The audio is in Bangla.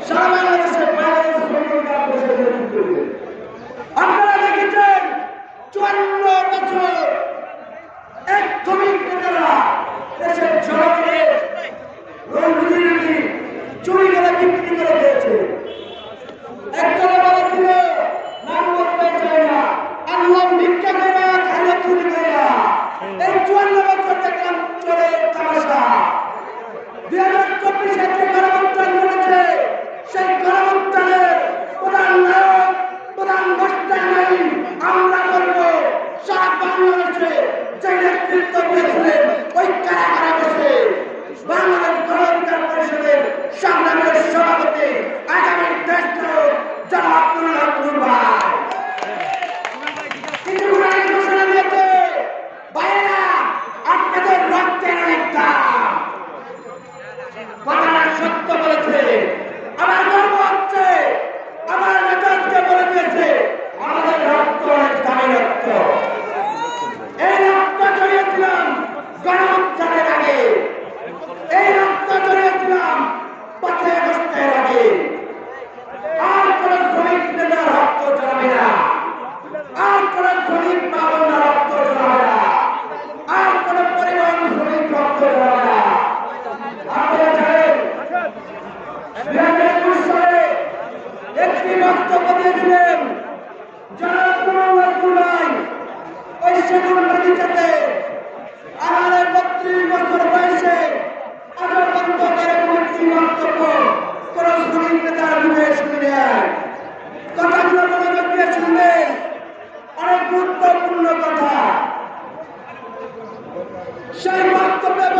সারা বাংলাদেশে বাইরে শ্রমিকরা বসে নেতৃত্ব দিবে। আপনারা দেখেছেন 54 বছর এক শ্রমিক নেতারা দেশের জনগণকে রুজি চুরি করে বিক্রি করে দিয়েছে। একজনে বলেছিল নাম বলতে চাই না, আল্লাহ ভিক্ষা করে খাইলে চুরি করে। এই 54 বছর দেখলাম চলে তামাশা। 2024 যে গণঅভ্যুত্থান ঘটেছে, সেই গণঅভ্যুত্থানের প্রধান নায়ক প্রধান বাস্তবায়ন আমরা করব। সারা বাংলাদেশে যে নেতৃত্ব দিয়েছিলেন ওই কারাগারে বসে বাংলাদেশ গণ অধিকার পরিষদের সংগ্রামের সভাপতি আগামী দেশ জনাব আব্দুল হাকিম ভাই ঘোষণা দিয়েছে, ভাইয়েরা আপনাদের রক্তের অনেক দাম। কথাটা সত্য বলেছে। আমার গর্ব হচ্ছে আমার নেতাকে বলে দিয়েছে আমাদের রক্ত অনেক দামি রক্ত। এই রক্ত জড়িয়েছিলাম গণঅভ্যুত্থানের আগে, এই রক্ত জড়িয়েছিলাম 5 আগস্টের আগে। আর কোন শ্রমিক নেতার রক্ত জড়াবে না, আর কোন শ্রমিক বাবন্যার রক্ত জড়াবে না, আর কোন পরিবহন শ্রমিক রক্ত জড়াবে না। আপনারা জানেন 2021 সালে একটি বক্তব্য দিয়েছিলেন জনাব আব্দুল হাকিম ভাই ওই সেগুন বাগিচাতে